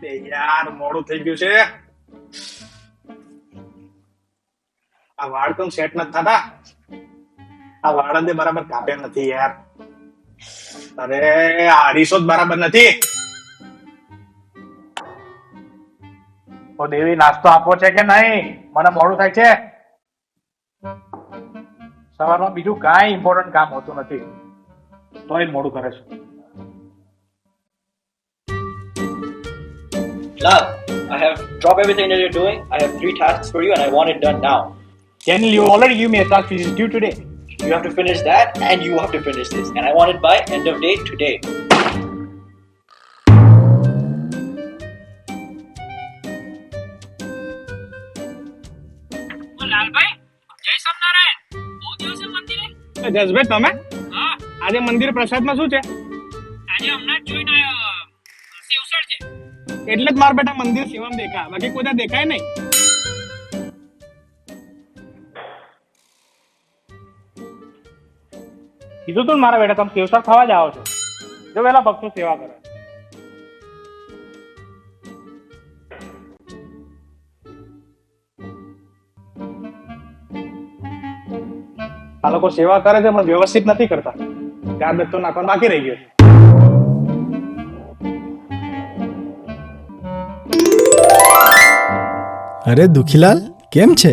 યાર મોડું થઈ ગયું છે. આ વાળ કેમ સેટ નથી થતા? આ વાળ જ બરાબર કાપ્યા નથી યાર. અરે આ અરીસો જ બરાબર નથી. તો દેવી નાસ્તો આપવો છે કે નહીં? મને મોડું થાય છે. સવારમાં બીજું કાંઈ ઇમ્પોર્ટન્ટ કામ હોતું નથી, તોય મોડું કરે છે. Love, I have dropped everything that you're doing. I have 3 tasks for you and I want it done now. Daniel, you already give me a task which is due today. You have to finish that and you have to finish this. And I want it by end of day today. Lalbhai જય સ્વામિનારાયણ. બહુ દિવસે મંદિરે. જસભાઈ તમે હા, આજે મંદિર પ્રસાદમાં શું છે? આજે હમણાં જ જોઈને આવ્યો. સેવસળ છે. એટલે જ મારા બેટા મંદિર સેવામાં દેખાય, બાકી કોઈ દેખાય નહીં. કીધું તું ને મારા બેટા તમે સેવસર ખાવા જ આવો છો. જો પેલા ભક્તો સેવા કરે. આ લોકો સેવા કરે છે પણ વ્યવસ્થિત નથી કરતા. ચાર બેટ તો નાખવાનું બાકી રહી ગયો. અરે દુખીલાલ, કેમ છે?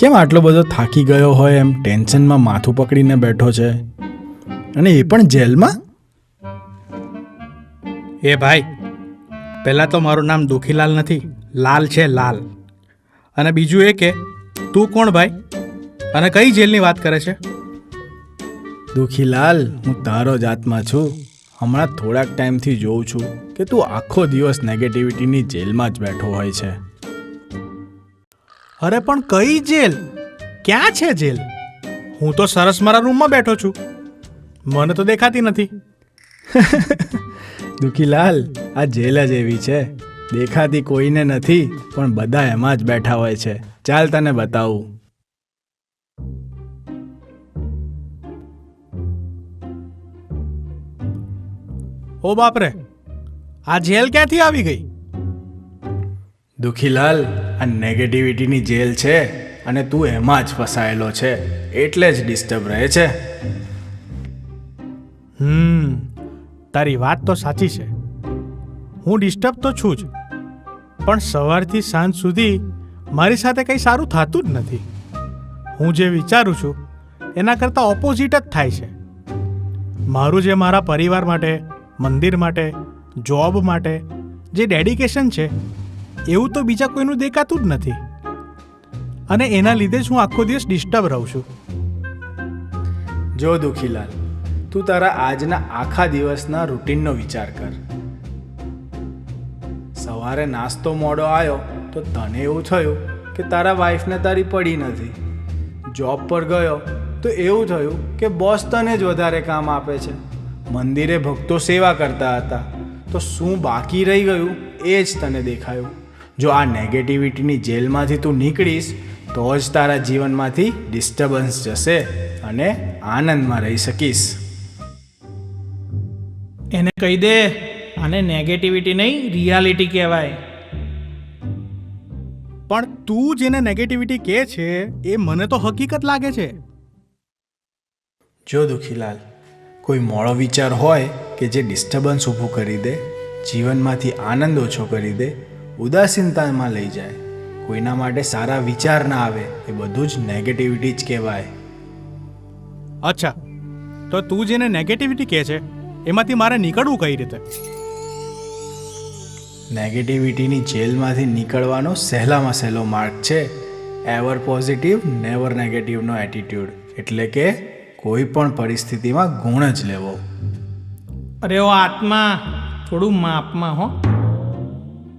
કેમ આટલો બધો થાકી ગયો હોય એમ ટેન્શનમાં માથું પકડીને બેઠો છે, અને એ પણ જેલમાં? એ ભાઈ, પહેલાં તો મારું નામ દુખીલાલ નથી, લાલ છે, લાલ. અને બીજું એ કે તું કોણ ભાઈ, અને કઈ જેલની વાત કરે છે? દુખીલાલ, હું તારો જ આત્મા છું. હમણાં થોડાક ટાઈમથી જોઉં છું કે તું આખો દિવસ નેગેટિવિટીની જેલમાં જ બેઠો હોય છે. અરે પણ કઈ જેલ? ક્યાં છે જેલ? હું તો સરસ મારા રૂમમાં બેઠો છું, મને તો દેખાતી નથી. દુખીલાલ, આ જેલ જ એવી છે, દેખાતી કોઈને નથી પણ બધા એમાં જ બેઠા હોય છે. ચાલ તને બતાવું. ઓ બાપરે, આ જેલ ક્યાંથી આવી ગઈ? દુખીલાલ, આ નેગેટિવિટીની જેલ છે અને તું એમાં જ ફસાયેલો છે, એટલે જ ડિસ્ટર્બ રહે છે. તારી વાત તો સાચી છે, હું ડિસ્ટર્બ તો છું જ, પણ સવારથી સાંજ સુધી મારી સાથે કંઈ સારું થતું જ નથી. હું જે વિચારું છું એના કરતાં ઓપોઝિટ જ થાય છે. મારું જે મારા પરિવાર માટે, મંદિર માટે, જોબ માટે જે ડેડિકેશન છે એવું તો બીજા કોઈનું દેખાતું જ નથી, અને એના લીધે જ હું આખો દિવસ ડિસ્ટર્બ રહું છું. જો દુખીલાલ, તું તારા આજના આખા દિવસના રૂટીનનો વિચાર કર. સવારે નાસ્તો મોડો આવ્યો તો તને એવું થયું કે તારા વાઈફને તારી પડી નથી. જોબ પર ગયો તો એવું થયું કે બોસ તને જ વધારે કામ આપે છે. મંદિરે ભક્તો સેવા કરતા હતા તો શું બાકી રહી ગયું એ જ તને દેખાયું. જો આ નેગેટિવિટીની જેલમાંથી તું નીકળીશ તો જ તારા જીવનમાંથી ડિસ્ટર્બન્સ જશે અને આનંદમાં રહી શકીશ. એને કહી દે, આને નેગેટિવિટી નહીં રિયાલિટી કહેવાય. પણ તું જેને નેગેટિવિટી કહે છે એ મને તો હકીકત લાગે છે. જો દુખીલાલ, કોઈ મોડો વિચાર હોય કે જે ડિસ્ટર્બન્સ ઊભું કરી દે, જીવનમાંથી આનંદ ઓછો કરી દે, ઉદાસીનતામાં લઈ જાય, કોઈના માટે સારા વિચાર ના આવે, એ બધું જ નેગેટિવિટી જ કહેવાય. અચ્છા, તો તું જેને નેગેટિવિટી કહે છે એમાંથી મારે નીકળવું કઈ રીતે? નેગેટિવિટીની જેલમાંથી નીકળવાનો સહેલામાં સહેલો માર્ગ છે એવર પોઝિટિવ નેવર નેગેટિવનો એટીટ્યૂડ, એટલે કે કોઈ પણ પરિસ્થિતિમાં ગુણ જ લેવો. અરે ઓ આત્મા, થોડું માપમાં હો.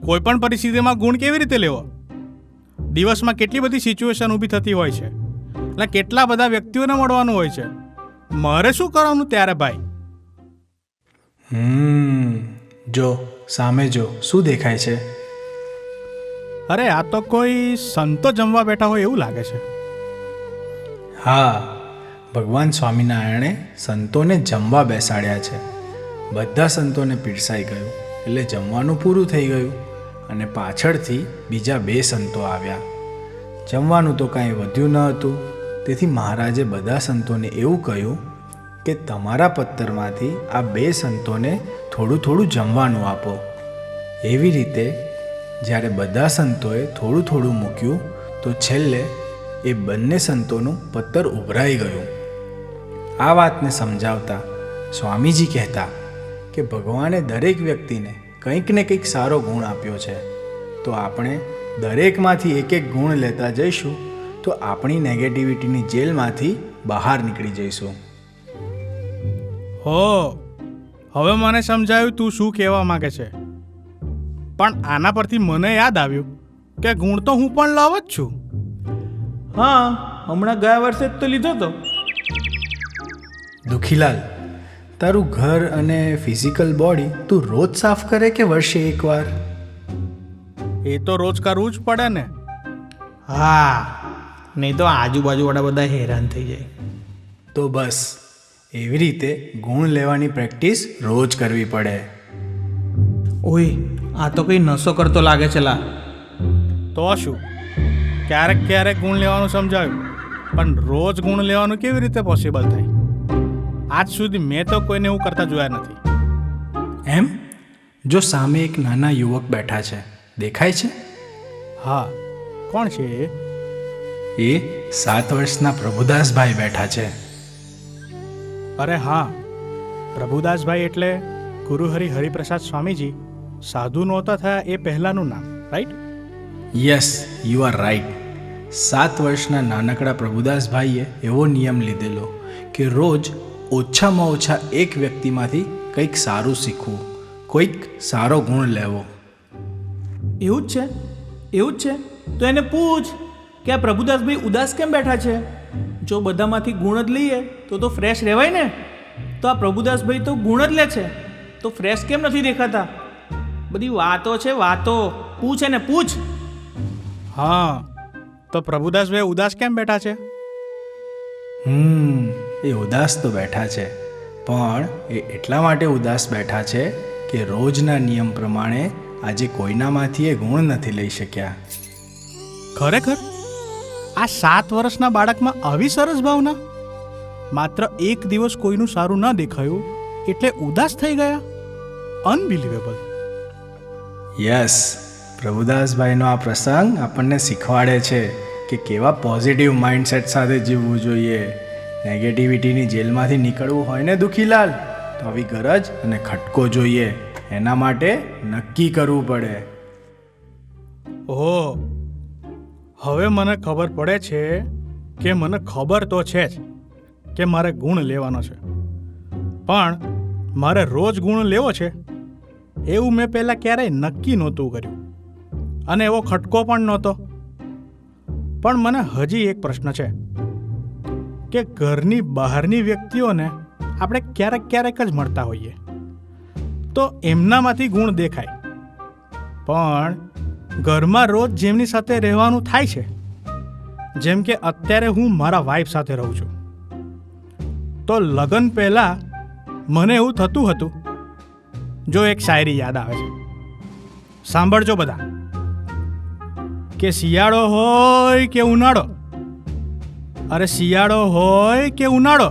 કોઈ પણ પરિસ્થિતિમાં ગુણ કેવી રીતે લેવો? દિવસમાં કેટલી બધી સિચ્યુએશન ઊભી થતી હોય છે, એટલે કેટલા બધા વ્યક્તિઓને મળવાનું હોય છે, મારે શું કરવાનું ત્યારે ભાઈ? જો સામે જો, શું દેખાય છે? અરે આ તો કોઈ સંતો જમવા બેઠા હોય એવું લાગે છે. હા, ભગવાન સ્વામિનારાયણે સંતોને જમવા બેસાડ્યા છે. બધા સંતોને પીરસાઈ ગયું. એટલે જમવાનું પૂરું થઈ ગયું અને પાછળથી બીજા 2 સંતો આવ્યા. જમવાનું તો કાંઈ વધ્યું ન હતું, તેથી મહારાજે બધા સંતોને એવું કહ્યું કે તમારા પત્તરમાંથી આ 2 સંતોને થોડું થોડું જમવાનું આપો. એવી રીતે જ્યારે બધા સંતોએ થોડું થોડું મૂક્યું તો છેલ્લે એ બંને સંતોનું પત્તર ઉભરાઈ ગયું. આ વાતને સમજાવતા સ્વામીજી કહેતા કે ભગવાને દરેક વ્યક્તિને કંઈક ને કંઈક સારો ગુણ આપ્યો છે, તો આપણે દરેકમાંથી એક એક ગુણ લેતા જઈશું તો આપણી નેગેટિવિટીની જેલમાંથી બહાર નીકળી જઈશું. હો, હવે મને સમજાયું તું શું કહેવા માંગે છે. પણ આના પરથી મને યાદ આવ્યું કે ગુણ તો હું પણ લાવ જ છું. હા, હમણાં ગયા વર્ષે જ તો લીધો તો. દુખીલાલ, તારું ઘર અને ફિઝિકલ બોડી તું રોજ સાફ કરે કે વર્ષે એકવાર? એ તો રોજ કરવું જ પડે ને. હા, નહીં તો આજુબાજુવાળા બધા હેરાન થઈ જાય. તો બસ એવી રીતે ગુણ લેવાની પ્રેક્ટિસ રોજ કરવી પડે. ઓય, આ તો કંઈ નશો કરતો લાગે છે લા. તો શું, ક્યારેક ક્યારેક ગુણ લેવાનું સમજાવ્યું, પણ રોજ ગુણ લેવાનું કેવી રીતે પોસિબલ થાય? આજ સુધી મેં તો કોઈને એવું કરતા જોયા નથી. એમ? જો સામે એક નાના યુવક બેઠા છે, દેખાય છે? હા, કોણ છે એ? એ 7 વર્ષના પ્રભુદાસભાઈ બેઠા છે. અરે હા, પ્રભુદાસભાઈ એટલે ગુરુહરિ હરિપ્રસાદ સ્વામીજી સાધુ નહોતા થયા એ પહેલાંનું નામ, right? Yes, you are right. 7 વર્ષના નાનકડા પ્રભુદાસભાઈએ એવો નિયમ લીધેલો કે રોજ ઓછામાં ઓછા એક વ્યક્તિમાંથી કંઈક સારું શીખવું, કોઈક સારો ગુણ લેવો. એવું જ છે, એવું જ છે. તો એને પૂછ કે આ પ્રભુદાસભાઈ ઉદાસ કેમ બેઠા છે? જો બધામાંથી ગુણ જ લઈએ તો ફ્રેશ રહેવાય ને. તો આ પ્રભુદાસભાઈ તો ગુણ જ લે છે, તો ફ્રેશ કેમ નથી દેખાતા? બધી વાતો છે, વાતો. પૂછ એને પૂછ. હા, તો પ્રભુદાસભાઈ ઉદાસ કેમ બેઠા છે? એ ઉદાસ તો બેઠા છે, પણ એ એટલા માટે ઉદાસ બેઠા છે કે રોજના નિયમ પ્રમાણે આજે કોઈનામાંથી એ ગુણ નથી લઈ શક્યા. ખરેખર આ 7 વર્ષના બાળકમાં આવી સરસ ભાવના? માત્ર એક દિવસ કોઈનું સારું ન દેખાયું એટલે ઉદાસ થઈ ગયા? અનબિલિવેબલ. યસ, પ્રભુદાસભાઈનો આ પ્રસંગ આપણને શીખવાડે છે કે કેવા પોઝિટિવ માઇન્ડસેટ સાથે જીવવું જોઈએ. નેગેટિવિટીની જેલમાંથી નીકળવું હોય ને દુખીલાલ, તો આવી ગરજ અને ખટકો જોઈએ. એના માટે નક્કી કરવું પડે. ઓહ, હવે મને ખબર પડે છે કે મને ખબર તો છે જ કે મારે ગુણ લેવાનો છે, પણ મારે રોજ ગુણ લેવો છે એવું મેં પહેલાં ક્યારેય નક્કી નહોતું કર્યું અને એવો ખટકો પણ નહોતો. પણ મને હજી એક પ્રશ્ન છે કે ઘરની બહારની વ્યક્તિઓને આપણે ક્યારેક ક્યારેક જ મળતા હોઈએ તો એમનામાંથી ગુણ દેખાય, પણ ઘરમાં રોજ જેમની સાથે રહેવાનું થાય છે, જેમ કે અત્યારે હું મારા વાઈફ સાથે રહું છું, તો લગ્ન પહેલાં મને એવું થતું હતું. જો એક શાયરી યાદ આવે છે, સાંભળજો બધા, કે શિયાળો હોય કે ઉનાળો, અરે શિયાળો હોય કે ઉનાળો,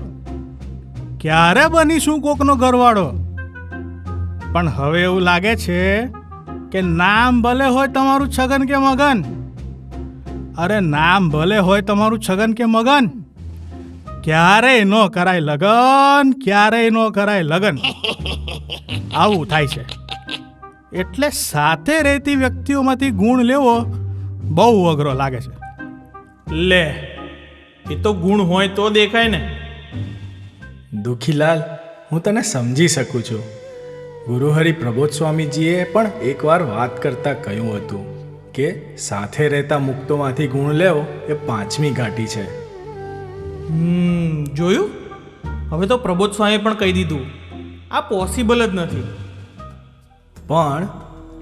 ક્યારે બનીશું કોકનો ઘરવાળો. પણ હવે એવું લાગે છે કે નામ ભલે હોય તમારું છગન કે મગન, અરે નામ ભલે હોય તમારું છગન કે મગન, ક્યારેય ન કરાય લગન, ક્યારેય ન કરાય લગન. આવું થાય છે. એટલે સાથે રહેતી વ્યક્તિઓમાંથી ગુણ લેવો બહુ અઘરો લાગે છે. લે, એ તો ગુણ હોય તો દેખાય ને. દુખીલાલ, હું તને સમજી શકું છું. ગુરુહરિ પ્રબોધ સ્વામીજીએ પણ એકવાર વાત કરતાં કહ્યું હતું કે સાથે રહેતા મુક્તોમાંથી ગુણ લેવો એ 5મી ઘાટી છે. જોયું? હવે તો પ્રબોધ સ્વામીએ પણ કહી દીધું આ પોસિબલ જ નથી. પણ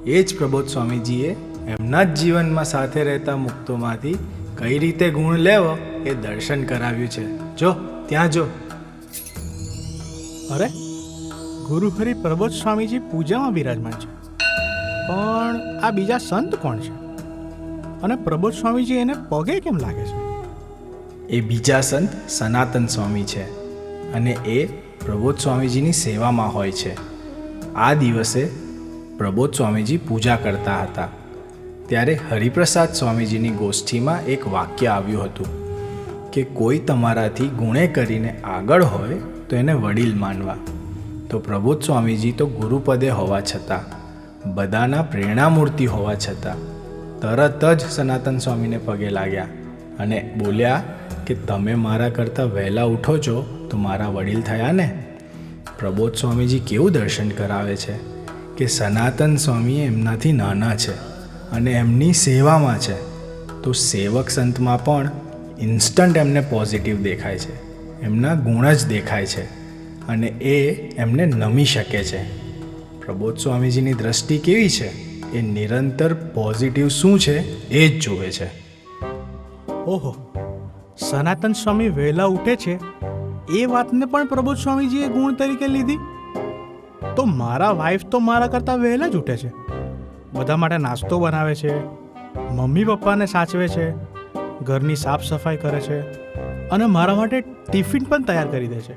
એ જ પ્રબોધ સ્વામીજીએ એમના જ જીવનમાં સાથે રહેતા મુક્તોમાંથી કઈ રીતે ગુણ લેવો એ દર્શન કરાવ્યું છે. જો ત્યાં જો. અરે, ગુરુહરિ પ્રબોધ સ્વામીજી પૂજામાં બિરાજમાન છે. પણ આ બીજા સંત કોણ છે અને પ્રબોધ સ્વામીજી એને પગે કેમ લાગે છે? એ બીજા સંત સનાતન સ્વામી છે અને એ પ્રબોધ સ્વામીજીની સેવામાં હોય છે. આ દિવસે પ્રબોધ સ્વામીજી પૂજા કરતા હતા ત્યારે હરિપ્રસાદ સ્વામીજીની ગોષ્ઠીમાં એક વાક્ય આવ્યું હતું કે કોઈ તમારાથી ગુણે કરીને આગળ હોય તો એને વડીલ માનવા. તો પ્રબોધ સ્વામીજી તો ગુરુપદે હોવા છતાં, બધાના પ્રેરણામૂર્તિ હોવા છતાં તરત જ સનાતન સ્વામીને પગે લાગ્યા અને બોલ્યા કે તમે મારા કરતાં વહેલા ઉઠો છો તો મારા વડીલ થયા ને. પ્રબોધ સ્વામીજી કેવું દર્શન કરાવે છે કે સનાતન સ્વામી એમનાથી નાના છે અને એમની સેવામાં છે, તો સેવક સંતમાં પણ ઇન્સ્ટન્ટ એમને પોઝિટિવ દેખાય છે, એમના ગુણ જ દેખાય છે અને એ એમને નમી શકે છે. પ્રબોધ સ્વામીજીની દ્રષ્ટિ કેવી છે? એ નિરંતર પોઝિટિવ શું છે એ જ જુએ છે. ઓહો, સનાતન સ્વામી વહેલા ઉઠે છે એ વાતને પણ પ્રબોધ સ્વામીજીએ ગુણ તરીકે લીધી? તો મારા વાઈફ તો મારા કરતાં વહેલા જ ઉઠે છે, બધા માટે નાસ્તો બનાવે છે, મમ્મી પપ્પાને સાચવે છે, ઘરની સાફ સફાઈ કરે છે અને મારા માટે ટિફિન પણ તૈયાર કરી દે છે.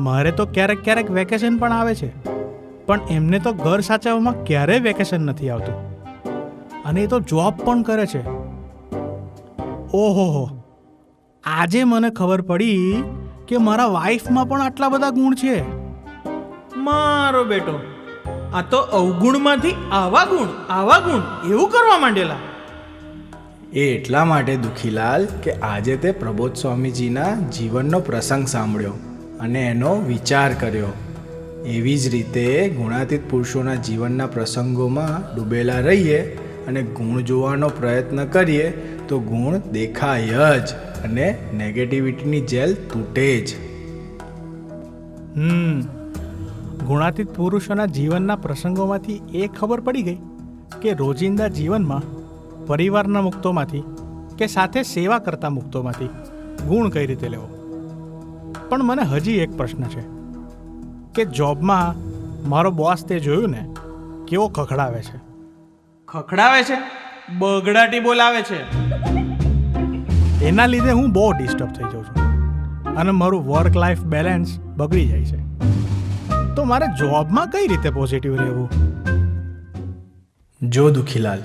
મારે તો ક્યારેક ક્યારેક વેકેશન પણ આવે છે, પણ એમને તો ઘર સાચવવામાં ક્યારેય વેકેશન નથી આવતું અને એ તો જોબ પણ કરે છે. ઓહો, આજે મને ખબર પડી કે મારા વાઈફમાં પણ આટલા બધા ગુણ છે. મારો બેટો આ તો અવગુણમાંથી આવા ગુણ એવું કરવા માંડેલા. એ એટલા માટે દુખીલાલ કે આજે તે પ્રબોધ સ્વામીજીના જીવનનો પ્રસંગ સાંભળ્યો અને એનો વિચાર કર્યો. એવી જ રીતે ગુણાતીત પુરુષોના જીવનના પ્રસંગોમાં ડૂબેલા રહીએ અને ગુણ જોવાનો પ્રયત્ન કરીએ તો ગુણ દેખાય જ અને નેગેટિવિટીની જેલ તૂટે જ. ગુણાતીત પુરુષોના જીવનના પ્રસંગોમાંથી એ ખબર પડી ગઈ કે રોજિંદા જીવનમાં પરિવારના મુક્તોમાંથી કે સાથે સેવા કરતા મુક્તોમાંથી ગુણ કઈ રીતે લેવો. પણ મને હજી એક પ્રશ્ન છે કે જોબમાં મારો બોસ તે જોયું ને કેવો ખખડાવે છે? ખખડાવે છે, બગડાટી બોલાવે છે. એના લીધે હું બહુ ડિસ્ટર્બ થઈ જાઉં છું અને મારું વર્ક લાઈફ બેલેન્સ બગડી જાય છે. તો મારે જોબમાં કઈ રીતે પોઝિટિવ રહેવું? જો દુખીલાલ,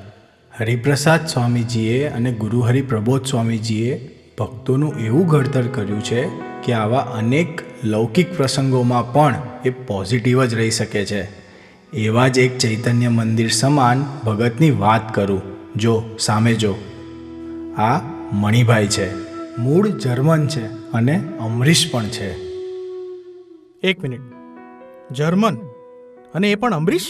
હરિપ્રસાદ સ્વામીજીએ અને ગુરુહરિ પ્રબોધ સ્વામીજીએ ભક્તોનું એવું ઘડતર કર્યું છે કે આવા અનેક લૌકિક પ્રસંગોમાં પણ એ પોઝિટિવ જ રહી શકે છે. એવા જ એક ચૈતન્ય મંદિર સમાન ભગતની વાત કરું. જો સામે જો, આ મણિભાઈ છે, મૂળ જર્મન છે અને અમરીશ પણ છે. એક મિનિટ, જર્મન અને એ પણ અમરીશ?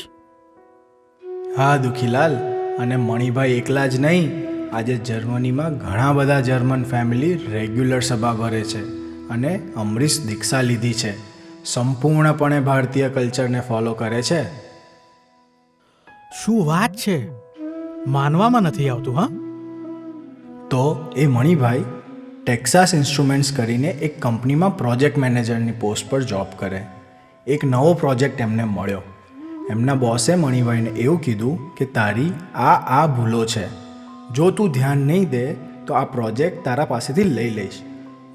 હા દુખીલાલ, અને મણિભાઈ એકલા જ નહીં, આજે જર્મનીમાં ઘણા બધા જર્મન ફેમિલી રેગ્યુલર સભા ભરે છે અને અમરીશ દીક્ષા લીધી છે, સંપૂર્ણપણે ભારતીય કલ્ચરને ફોલો કરે છે. શું વાત છે, માનવામાં નથી આવતું. હા, તો એ મણિભાઈ ટેક્સાસ ઇન્સ્ટ્રુમેન્ટ્સ કરીને એક કંપનીમાં પ્રોજેક્ટ મેનેજરની પોસ્ટ પર જોબ કરે. એક નવો પ્રોજેક્ટ એમને મળ્યો. એમના બોસે મણિભાઈને એવું કીધું કે તારી આ ભૂલો છે, જો તું ધ્યાન નહીં દે તો આ પ્રોજેક્ટ તારા પાસેથી લઈ લઈશ.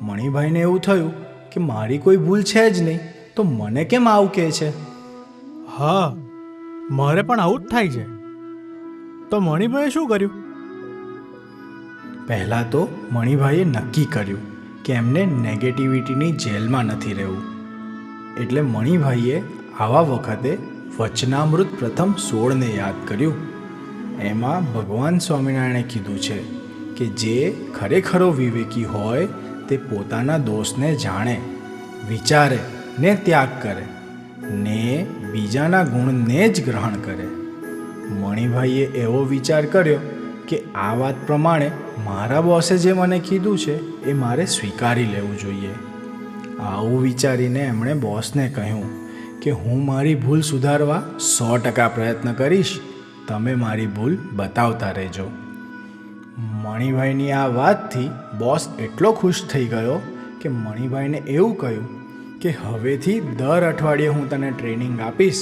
મણિભાઈને એવું થયું કે મારી કોઈ ભૂલ છે જ નહીં, તો મને કેમ આવું કહે છે? હા, મારે પણ આવું જ થાય છે. તો મણિભાઈએ શું કર્યું? પહેલાં તો મણિભાઈએ નક્કી કર્યું કે એમને નેગેટિવિટીની જેલમાં નથી રહેવું. એટલે મણિભાઈએ આવા વખતે વચનામૃત પ્રથમ 16ને યાદ કર્યું. એમાં ભગવાન સ્વામિનારાયણે કીધું છે કે જે ખરેખરો વિવેકી હોય તે પોતાના દોષને જાણે, વિચારે ને ત્યાગ કરે ને બીજાના ગુણને જ ગ્રહણ કરે. મણિભાઈએ એવો વિચાર કર્યો કે આ વાત પ્રમાણે મારા બોસે જે મને કીધું છે એ મારે સ્વીકારી લેવું જોઈએ. આવું વિચારીને એમણે બોસને કહ્યું કે હું મારી ભૂલ સુધારવા 100% પ્રયત્ન કરીશ, તમે મારી ભૂલ બતાવતા રહેજો. મણિભાઈની આ વાતથી બોસ એટલો ખુશ થઈ ગયો કે મણિભાઈને એવું કહ્યું કે હવેથી દર અઠવાડિયે હું તને ટ્રેનિંગ આપીશ,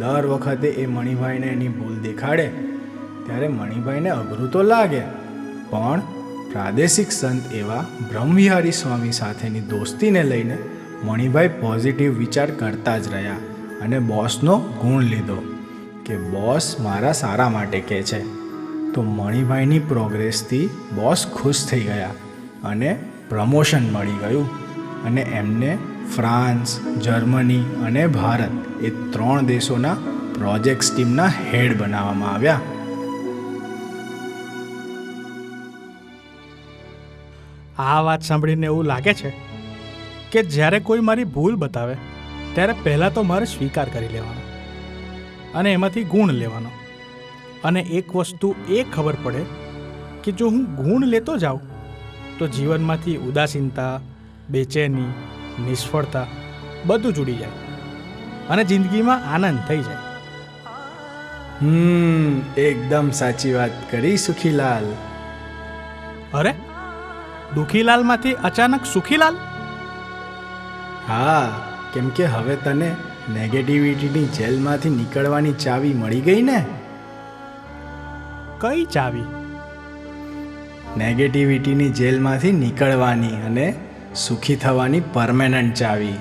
દર વખતે એ મણિભાઈને એની ભૂલ દેખાડે ત્યારે મણિભાઈને અઘરું તો લાગે, પણ પ્રાદેશિક સંત એવા બ્રહ્મવિહારી સ્વામી સાથેની દોસ્તીને લઈને મણિભાઈ પોઝિટિવ વિચાર કરતા જ રહ્યા અને બોસનો ગુણ લીધો કે બોસ મારા સારા માટે કહે છે. તો મણિભાઈની પ્રોગ્રેસથી બોસ ખુશ થઈ ગયા અને પ્રમોશન મળી ગયું અને એમને ફ્રાન્સ, જર્મની અને ભારત એ 3 દેશોના પ્રોજેક્ટ્સ ટીમના હેડ બનાવવામાં આવ્યા. આ વાત સાંભળીને એવું લાગે છે કે જ્યારે કોઈ મારી ભૂલ બતાવે ત્યારે પહેલાં તો મારે સ્વીકાર કરી લેવાનો અને એમાંથી ગુણ લેવાનો. અને એક વસ્તુ એ ખબર પડે કે જો હું ગુણ લેતો જાઉં તો જીવનમાંથી ઉદાસીનતા, બેચેની, નિષ્ફળતા બધું જ ઉડી જાય અને જિંદગીમાં આનંદ થઈ જાય. એકદમ સાચી વાત કરી સુખીલાલ. અરે, દુખીલાલમાંથી અચાનક સુખીલાલ? હા, કેમ કે હવે તને નેગેટિવિટીની જેલમાંથી નીકળવાની ચાવી મળી ગઈ ને. કઈ ચાવી? નેગેટિવિટીની જેલમાંથી નીકળવાની અને સુખી થવાની પરમેનન્ટ ચાવી.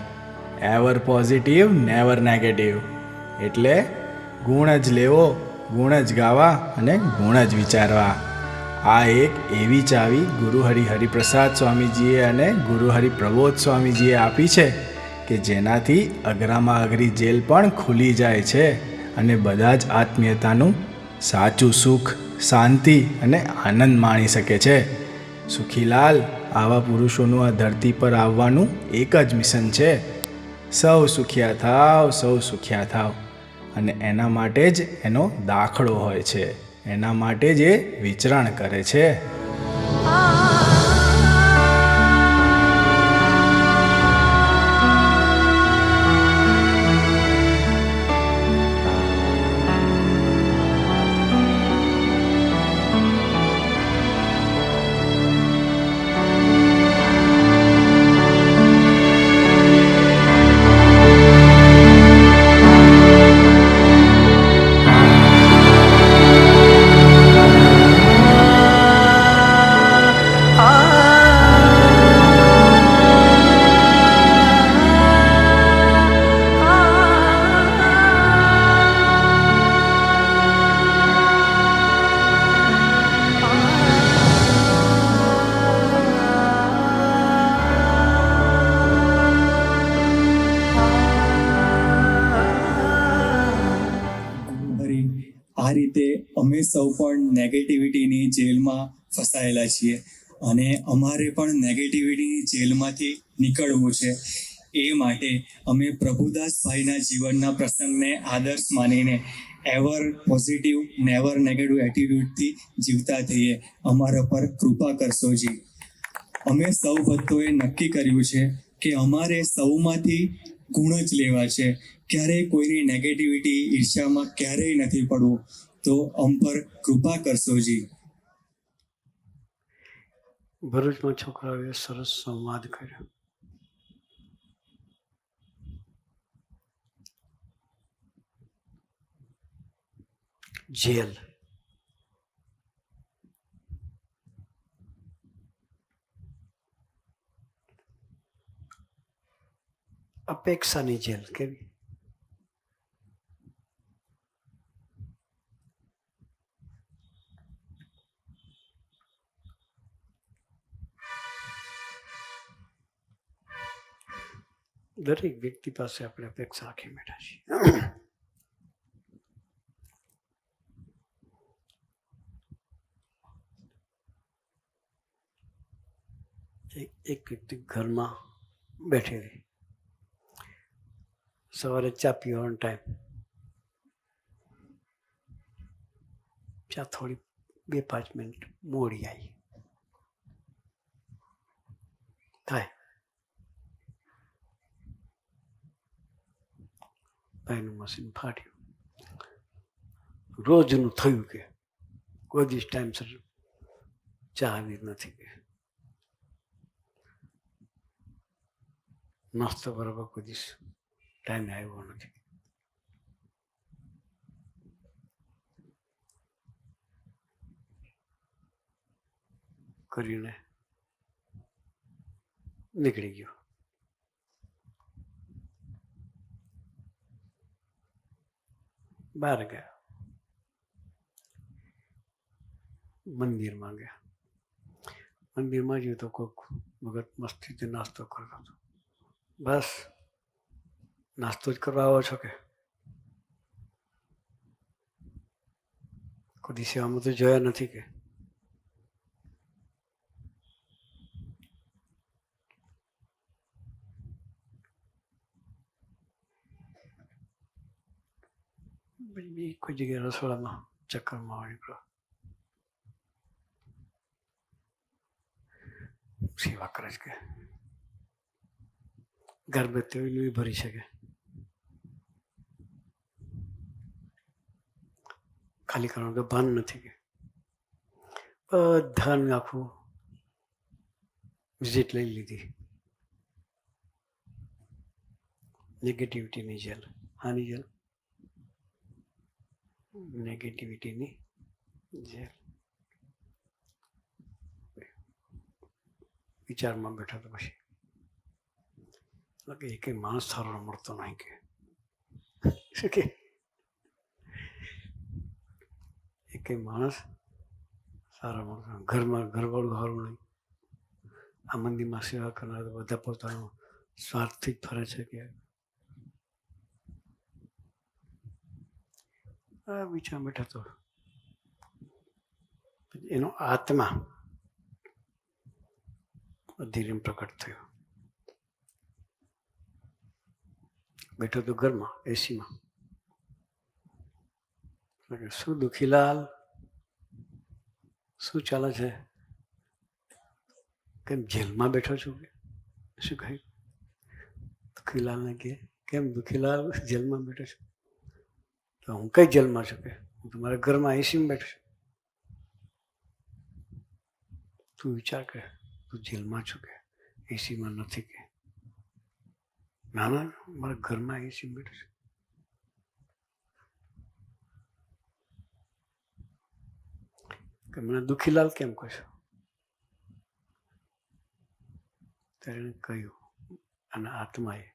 Ever positive, never negative. એટલે ગુણ જ લેવો, ગુણ જ ગાવા અને ગુણ જ વિચારવા. આ એક એવી ચાવી ગુરુ હરિપ્રસાદ સ્વામીજીએ અને ગુરુ હરિપ્રબોધ સ્વામીજીએ આપી છે કે જેનાથી અઘરામાં અઘરી જેલ પણ ખુલી જાય છે અને બધા જ આત્મીયતાનું સાચું સુખ, શાંતિ અને આનંદ માણી શકે છે. સુખીલાલ, આવા પુરુષોનું આ ધરતી પર આવવાનું એક જ મિશન છે. સૌ સુખિયા થાવ, સૌ સુખિયા થાવ. અને એના માટે જ એનો દાખલો હોય છે, એના માટે જ એ વિચરણ કરે છે. આ રીતે અમે સૌ પણ નેગેટિવિટીની જેલમાં ફસાયેલા છીએ અને અમારે પણ નેગેટિવિટીની જેલમાંથી નીકળવું છે. એ માટે અમે પ્રભુદાસભાઈના જીવનના પ્રસંગને આદર્શ માનીને એવર પોઝિટિવ, નેવર નેગેટિવ એટીટ્યુડથી જીવતા થઈએ. અમારા પર કૃપા કરશો જી. અમે સૌ ભક્તોએ નક્કી કર્યું છે કે અમારે સૌમાંથી ગુણ જ લેવા છે. ક્યારેય કોઈની નેગેટિવિટી, ઈર્ષ્યામાં ક્યારેય નથી પડવું. તો અમ પર કૃપા કરશો જી. ભરૂચમાં છોકરાઓએ સરસ સંવાદ કર્યો. જેલ, અપેક્ષાની જેલ કેવી? દરેક વ્યક્તિ પાસે આપણે અપેક્ષા રાખી બેઠા છીએ. એક વ્યક્તિ ઘરમાં બેઠી રહી, સવારે ચા પીવાનો ટાઈમ, ચા થોડી 2-5 મિનિટ મોડી આવી થાય. ભાઈનું મશીન ફાટ્યું. રોજનું થયું કે કોઈ દિવસ ટાઈમસર ચા આવી નથી, કે નાસ્તો બરાબર કોઈ દિવસ ટાઈમે આવ્યો નથી. કરીને નીકળી ગયો. બહાર ગયા, મંદિરમાં ગયા. મંદિરમાં જોયું તો કોઈક ભગત મસ્તીથી નાસ્તો કરતો હતો. બસ નાસ્તો જ કરવા આવો છો કે? કોઈ સેવામાં તો જોયા નથી કે? બી કોઈ જગ્યાએ રસોડામાં ચક્કરમાં આવી નીકળો, સેવા કરે છે કે ગર્ભવતી ભરી શકે, ખાલી કરવાનું તો ભાન નથી કે બધાને આખું વિઝિટ લઈ લીધી. નેગેટિવિટીની જેલ. હાની જેલ? નેગેટિવિટીની જેલ. વિચારમાં બેઠો તો પછી કે એક માણસ સારો મળતો નહીં કે શું કે એક માણસ સારા મળતો, ઘરમાં ઘરવાળું સારું નહીં. આ મંદિરમાં સેવા કરનાર બધા પોતાનો સ્વાર્થથી જ ફરે છે કે આ વિચાર બેઠા તો એનો આત્મા ધીરે પ્રકટ થયો. બેઠો તો ઘરમાં એસીમાં. શું દુખીલાલ, શું ચાલે છે? કેમ જેલમાં બેઠો છું કે શું કહ્યું? દુખીલાલને કે કેમ દુખીલાલ જેલમાં બેઠો છું? તો હું કઈ જેલમાં છું કે? હું તમારા ઘરમાં એસીમાં બેઠો છું. તું વિચાર કર, તું જેલમાં છું કે એસીમાં નથી કે? ના ના, મારા ઘરમાં એસીમાં બેઠો છું. કે મને દુખીલાલ કેમ કહો છો? ત્યારે એને કહ્યું, અને આત્માએ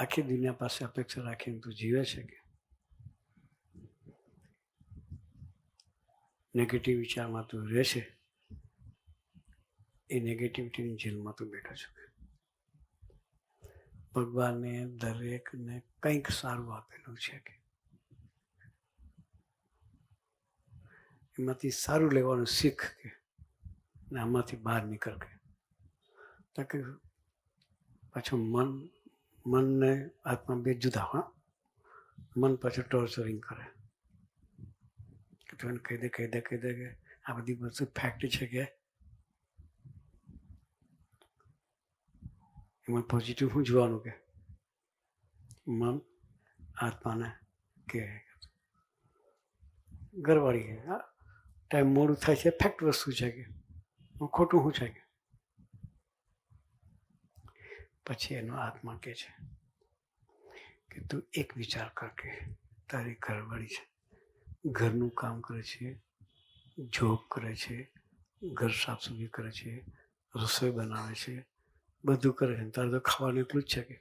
આખી દુનિયા પાસે અપેક્ષા રાખીને તું જીવે છે કે નેગેટિવ વિચારમાં તું રહે છે? એ નેગેટિવિટીની જેલમાં તું બેઠો છે. ભગવાને દરેકને કંઈક સારું આપેલું છે કે એમાંથી સારું લેવાનું શીખ કે ને આમાંથી બહાર નીકળ કે તાકે પાછું મનને આત્મા બે જુદા. હા, મન પાછું ટોર્ચરિંગ કરે કે તું કહી દે કે આ બધી વસ્તુ ફેક્ટ છે કે એમાં પોઝિટિવ શું જોવાનું કે મન આત્માને કે ઘરવાળી કે હા ટાઈમ મોડું થાય છે, ફેક્ટ વસ્તુ છે કે ખોટું શું છે કે પછી એનો આત્મા કે છે કે તું એક વિચાર કર કે તારી ઘરવાળી છે, ઘરનું કામ કરે છે, જોબ કરે છે, ઘર સાફ સફાઈ કરે છે, રસોઈ બનાવે છે, બધું કરે છે. તારે તો ખાવાનું એટલું જ છે કે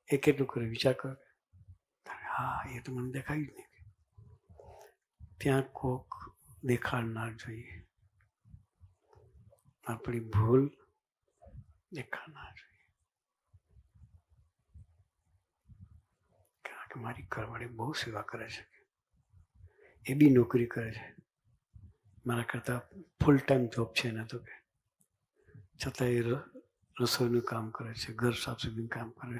એ કેટલું કરે વિચાર કર. હા, એ તો મને દેખાયું જ નહીં. ત્યાં કોક દેખાડનાર જોઈએ, આપણી ભૂલ દેખાડનાર જોઈએ. કારણ કે મારી ઘરવાળી બહુ સેવા કરે છે, એ બી નોકરી કરે છે, મારા કરતાં ફૂલ ટાઈમ જોબ છે એને તો કે છતાં એ રસોઈનું કામ કરે છે, ઘર સાફ સફાઈનું કામ કરે,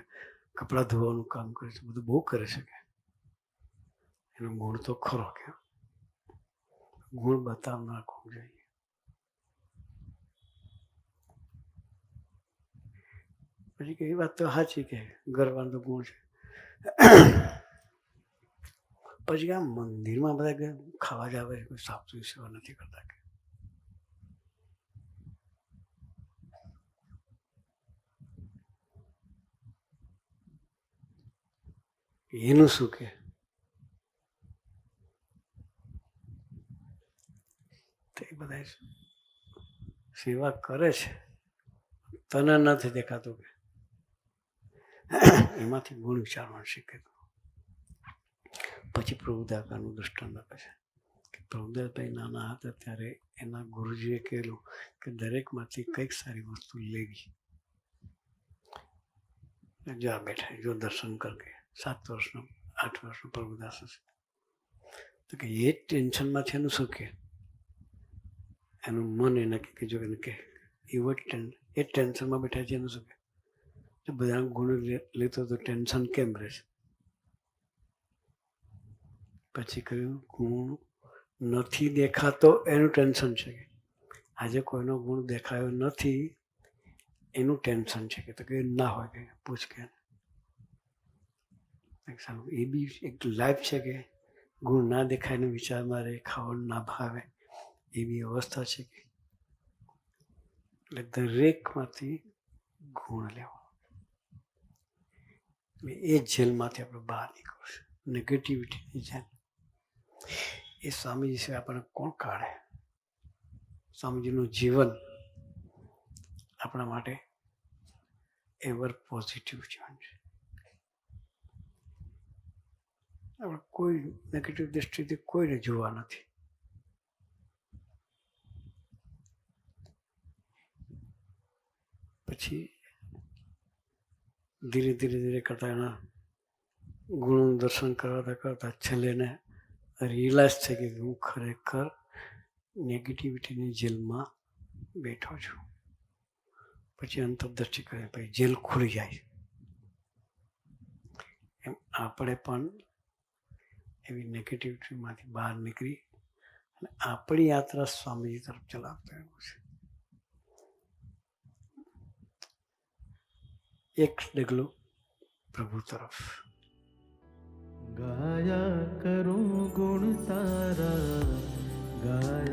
કપડાં ધોવાનું કામ કરે છે, બધું બહુ કરે છે કે એનો ગુણ તો ખરો કે ગુણ બતાવનાર કોણ જોઈએ. પછી કે એ વાત તો સાચી કે ગરવાનો ગુણ છે. પછી આ મંદિરમાં બધા ખાવા જ આવે છે, કોઈ સાફ સફાઈ સેવા નથી કરતા કે એનું શું કે કરે છે, સેવા કરે છે, તને નથી દેખાતું કે એમાંથી ગુણ વિચારવાનું શીખે. પછી પ્રભુદાસનું દૃષ્ટાંત આપે છે કે પ્રભુદાસભાઈ નાના હતા ત્યારે એના ગુરુજીએ કહેલું કે દરેકમાંથી કંઈક સારી વસ્તુ લેવી. જો બેઠા જો દર્શન કરકે 7 વર્ષનો 8 વર્ષનો પ્રભુદાસ હશે તો કે એ ટેન્શનમાંથી એનું શું કે એનું મન એને કે જો એને કે એ ટેન્શનમાં બેઠા છે એનું શું કે બધા ગુણ લેતો તો ટેન્શન કેમ રહે છે. પછી કહ્યું ગુણ નથી દેખાતો એનું ટેન્શન છે. આજે કોઈનો ગુણ દેખાયો નથી એનું ટેન્શન છે કે તો કે ના હોય કે પૂછ કે એ બી એક લાઈફ છે કે ગુણ ના દેખાય ને વિચારમાં રહે, ખાવાનું ના ભાવે એવી અવસ્થા છે કે એટલે દરેકમાંથી ગુણ લેવો. એ જેલમાંથી આપણે બહાર નીકળવું છે, નેગેટિવિટીની જેલ. એ સ્વામીજી સિવાય આપણને કોણ કાઢે? સ્વામીજીનું જીવન આપણા માટે એવર પોઝિટિવ જીવન છે. આપણે કોઈ નેગેટિવ દ્રષ્ટિથી કોઈને જોવા નથી. પછી ધીરે ધીરે ધીરે કરતા એના ગુણોનું દર્શન કરતા છેલ્લે એને રિયલાઇઝ થઈ કે હું ખરેખર નેગેટિવિટીની જેલમાં બેઠો છું. પછી અંતરદ્રષ્ટિ કરે પછી જેલ ખુલી જાય. એમ આપણે પણ એવી નેગેટિવિટીમાંથી બહાર નીકળી અને આપણી યાત્રા સ્વામીજી તરફ ચલાવતા એવું છે. એક ડગલું પ્રભુ તરફ. ગાયા કરું ગુણ તારા, ગાયા